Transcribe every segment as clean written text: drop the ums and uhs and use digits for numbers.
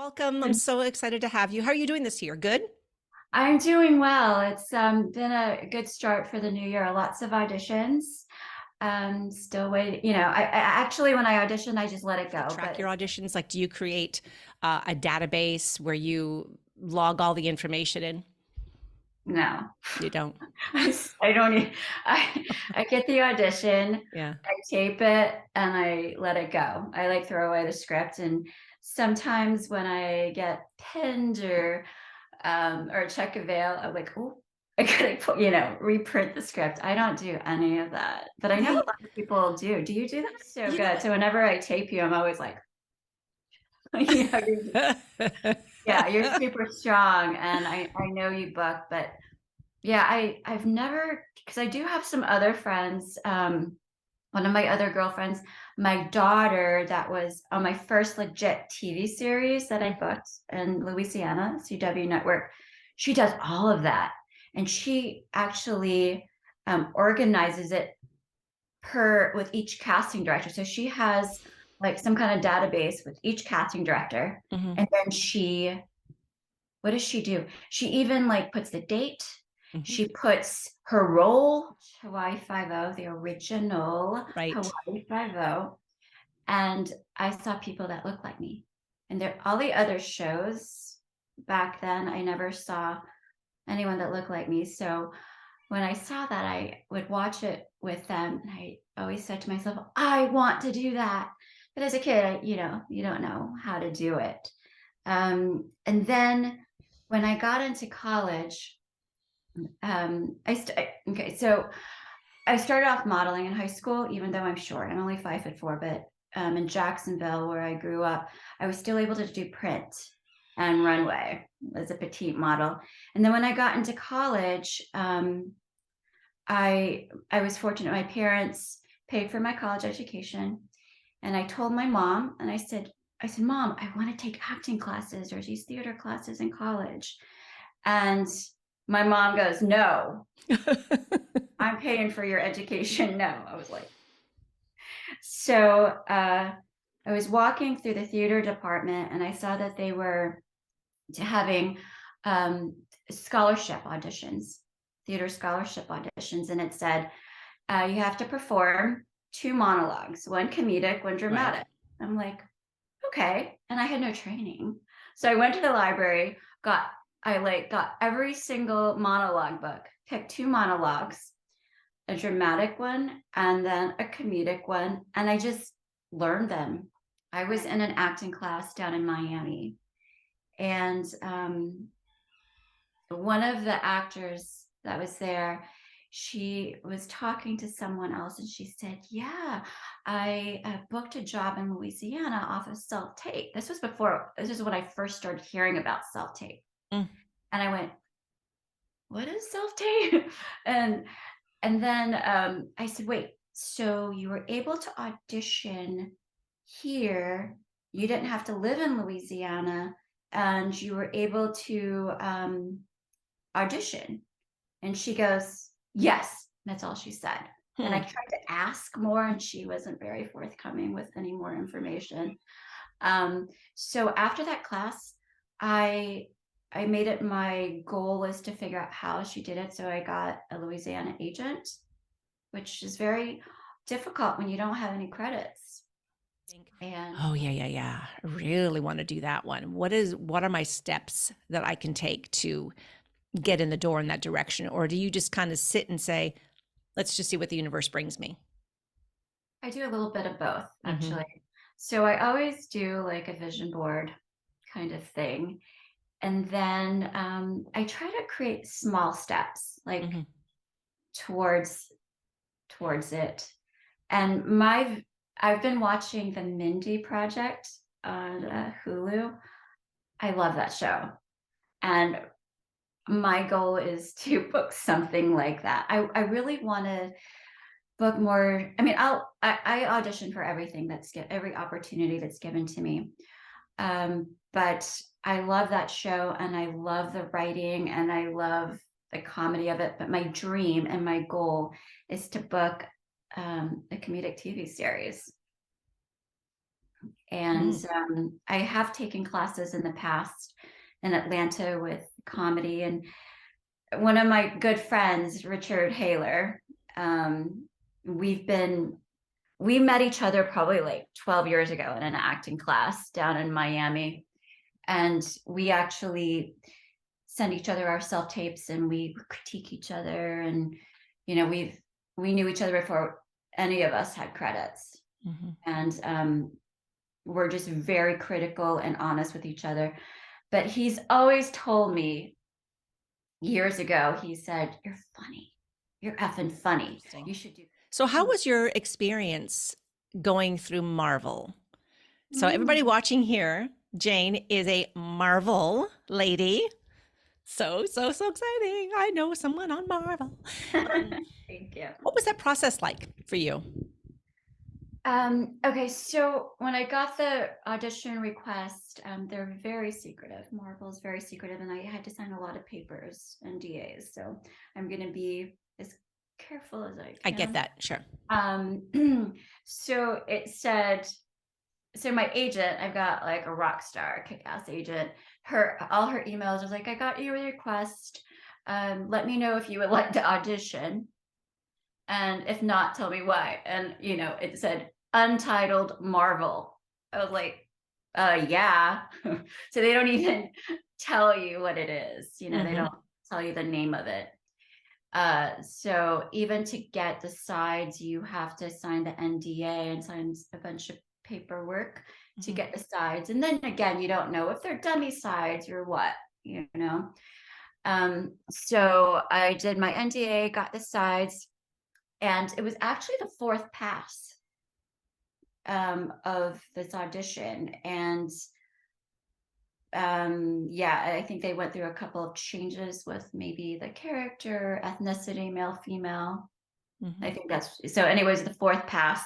Welcome. I'm so excited to have you. How are you doing this year? Good? I'm doing well. It's been a good start for the new year. Lots of auditions. Still waiting. I actually, when I audition, I just let it You go. track But your auditions? Like, do you create a database where you log all the information in? no, You don't? I don't. I get the audition, Yeah. I tape it, and I let it go. I like throw away the script, and sometimes when I get pinned or check a veil, I'm like, oh, I gotta reprint the script. I don't do any of that, but I know Yeah. a lot of people do. Do you do that? So You know good. what? So whenever I tape you, I'm always like, yeah, you're super strong, and I know you book, but yeah, I've never, because I do have some other friends. One of my other girlfriends, my daughter, that was on my first legit TV series that I booked in Louisiana, CW Network. She does all of that. And she actually organizes it per with each casting director. So she has like some kind of database with each casting director. Mhm, And then what does she do? She even like puts the date. mhm. She puts her role, Hawaii Five O, the original Right. Hawaii Five O, and I saw people that look like me. And there, all the other shows back then, I never saw anyone that looked like me. So when I saw that, I would watch it with them, and I always said to myself, "I want to do that." But as a kid, you don't know how to do it. And then when I got into college, okay, so I started off modeling in high school, even though I'm short. I'm only 5'4", but in Jacksonville, where I grew up, I was still able to do print and runway as a petite model. And then when I got into college, I was fortunate. My parents paid for my college education, and I told my mom, and I said, Mom, I want to take acting classes or these theater classes in college. And my mom goes, No, I'm paying for your education. No. I was like, so I was walking through the theater department, and I saw that they were having um, scholarship auditions, theater scholarship auditions. And it said, you have to perform two monologues, one comedic, one Right. dramatic. I'm like, okay. And I had no training. So I went to the library, got every single monologue book, picked two monologues, a dramatic one and then a comedic one. And I just learned them. I was in an acting class down in Miami, and one of the actors that was there, she was talking to someone else, and she said, yeah, I booked a job in Louisiana off of self-tape. This is when I first started hearing about self-tape. Mm. And I went, what is self-tape? and And then I said, wait, so you were able to audition here. You didn't have to live in Louisiana, and you were able to audition. And she goes, yes. That's all she said. And I Hmm. tried to ask more, and she wasn't very forthcoming with any more information. So after that class, I I made it my goal is to figure out how she did it. So I got a Louisiana agent, which is very difficult when you don't have any credits. Think, And oh yeah, yeah, yeah. I really want to do that one. What are my steps that I can take to get in the door in that direction? Or do you just kind of sit and say, let's just see what the universe brings me? I do a little bit of both, Hmm. actually. So I always do like a vision board kind of thing. And then I try to create small steps like Hmm. towards towards it. And my I've been watching the Mindy Project on Hulu. I love that show. And my goal is to book something like that. I really want to book more. I mean, I audition for everything every opportunity that's given to me. But I love that show, and I love the writing, and I love the comedy of it. But my dream and my goal is to book a comedic TV series. And Mm. I have taken classes in the past in Atlanta with comedy. And one of my good friends, Richard Haler, um, we've been we met each other probably like 12 years ago in an acting class down in Miami. And we actually send each other our self tapes and we critique each other. And, we knew each other before any of us had credits. Mhm. And we're just very critical and honest with each other. But he's always told me years ago, he said, "You're funny. You're effing funny. Interesting. You should do." So, how was your experience going through Marvel? So, everybody Mm. watching here, Jane is a Marvel lady. So exciting. I know someone on Marvel. Um, Thank you. what was that process like for you? Okay, so when I got the audition request, they're very secretive. Marvel's very secretive, and I had to sign a lot of papers and DAs. So I'm going to be as careful as I I get can. that. Sure. So it said, so my agent, I've got like a rock star, kick-ass agent. All her emails was like, "I got your request. Let me know if you would like to audition. And if not, tell me why." And it said untitled Marvel. I was like, yeah. So they don't even tell you what it is. They Mm-hmm. don't tell you the name of it. So even to get the sides, you have to sign the NDA and sign a bunch of paperwork to Mm-hmm. get the sides. And then again, you don't know if they're dummy sides or what. So I did my NDA, got the sides, and it was actually the fourth pass of this audition. And yeah, I think they went through a couple of changes with maybe the character, ethnicity, male, female. Mm-hmm. I think that's so. Anyways, the fourth pass,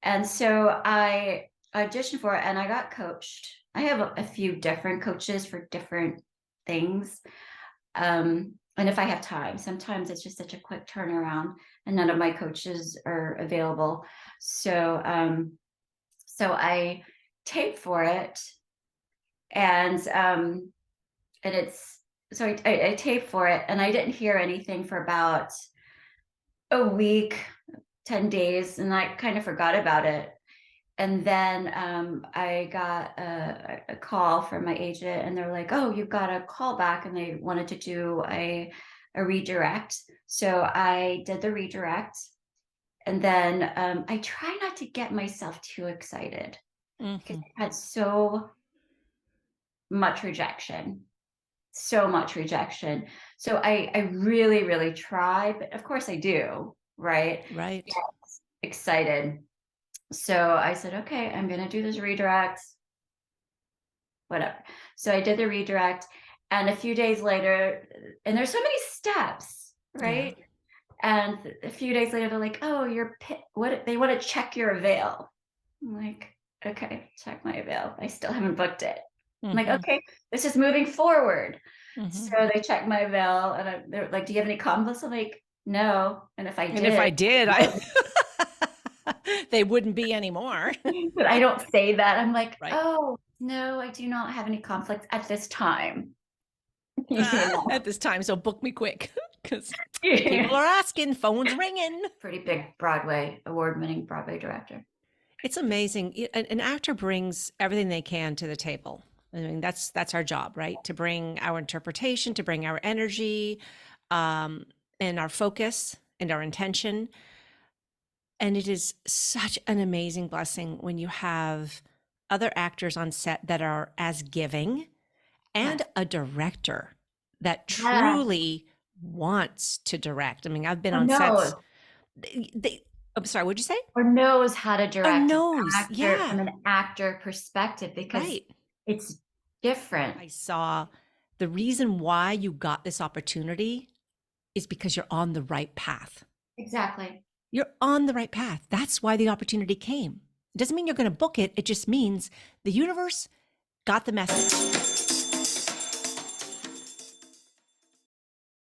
and so I auditioned for it, and I got coached. I have a few different coaches for different things. And if I have time, sometimes it's just such a quick turnaround, and none of my coaches are available. So I taped for it, and it's so I taped for it, and I didn't hear anything for about a week, 10 days, and I kind of forgot about it. And then I got a call from my agent, and they're like, "Oh, you got a call back," and they wanted to do a redirect. So I did the redirect, and then I try not to get myself too excited because Mm-hmm. I had much rejection, so much rejection. So I really, really try, but of course I do, right? Right. Get excited. So I said, "Okay, I'm going to do this redirect, whatever." So I did the redirect, and a few days later, and there's so many steps, Yeah. right? And a few days later, they're like, "Oh, what?" They want to check your avail. I'm like, "Okay, check my avail. I still haven't booked it." I'm like, Mm-hmm. "Okay, this is moving forward." Mm-hmm. So they checked my avail, and they're like, "Do you have any conflicts?" I'm like, "No." And if I And if did, I did, I they wouldn't be anymore. but I don't say that. I'm like, Right. "Oh, no, I do not have any conflicts at this time." You At know? this time, so book me quick because people are asking, phones ringing. Pretty big Broadway, award-winning Broadway director. It's amazing. An actor brings everything they can to the table. I mean, that's our job, right? To bring our interpretation, to bring our energy, um, and our focus and our intention. And it is such an amazing blessing when you have other actors on set that are as giving and Yes. a director that Yes. truly wants to direct. I mean, I've been Or on knows, sets. I'm sorry, what'd you say? or knows how to Oh, direct nose. actor Yeah, from an actor perspective because right. it's different. I saw the reason why you got this opportunity is because you're on the right path. Exactly. You're on the right path. That's why the opportunity came. It doesn't mean you're going to book it. It just means the universe got the message.